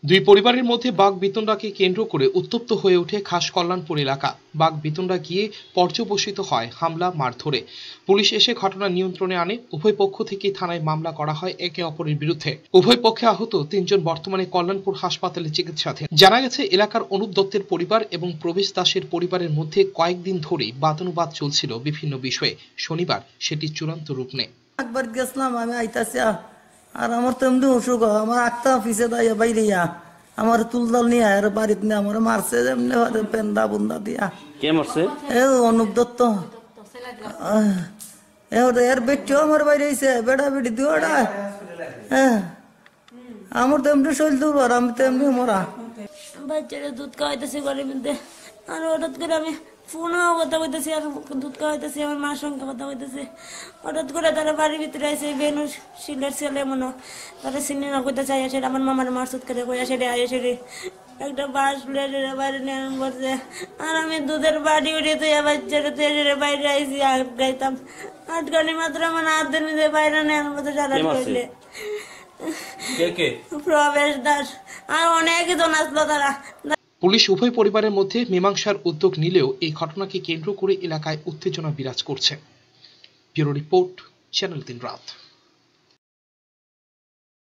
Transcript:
দুই পরিবারের মধ্যে বাঘ-বিতণ্ডাকে কেন্দ্র করে উত্তপ্ত হয়ে ওঠে খাস কল্যাণপুর এলাকা। বাঘ-বিতণ্ডা গিয়ে পর্যবসিত হয় হামলা, মারধরে। পুলিশ এসে ঘটনা নিয়ন্ত্রণে আনে। উভয় পক্ষ থেকে থানায় মামলা করা হয় একে অপরের বিরুদ্ধে। উভয় পক্ষে আহত ৩ জন বর্তমানে কল্যাণপুর হাসপাতালে চিকিৎসাধীন। জানা গেছে, এলাকার অনুপ দত্তের পরিবার এবং প্রবেশ দাসের পরিবারের মধ্যে কয়েকদিন ধরেই বাদানুবাদ চলছিল বিভিন্ন বিষয়ে। শনিবার সেটি চূড়ান্ত রূপ নেয়। একবার গেছিলাম, আমি আইতাছি আর আমার তো এমনি অসুখ, আমার আক্তা অফিসে দাইয়া বাইরে আমার তুলদাল নিয়ে আর বাড়িতে নিয়ে আমার মারছে এমনি পেন্দা বুন্দা দিয়া। কে মারছে? এ অনুপ দত্ত। এর বেটিও আমার বাইরে আইছে, বেড়া বেড়ি দুটা। হ্যাঁ, আমার তো এমনি শরীর দুর্বল, আমি তো এমনি মরা। বাচ্চারা দুধ খাওয়াইতেছি ঘরের মধ্যে, আর হঠাৎ করে আমি ফোনেও কথা বলতেছি আর দুধ খাওয়াইতেছি, আমার মার সঙ্গে কথা বলতেছি। হঠাৎ করে তারা বাড়ির ভিতরে আসে, বেনু শিলের ছেলে মনে তারা চিনি না করতে চাই, সেটা আমার মামার মারসুদ করে কইয়া সেটা আয় সেরে একটা বাস প্লেটের বাইরে নিয়ে বলছে। আর আমি দুধের বাড়ি উঠে তুই বাচ্চারা তুই বাইরে আইসি গাইতাম, আটকানি মাত্র আমার হাত ধরে বাইরে নেন মতো সারা করলে প্রবেশ দাস আর অনেক জন আসলো তারা। পুলিশ উভয় পরিবারের মধ্যে মীমাংসার উদ্যোগ নিলেও এই ঘটনাকে কেন্দ্র করে এলাকায় উত্তেজনা বিরাজ করছে। ব্যুরো রিপোর্ট, চ্যানেল 3 রাত।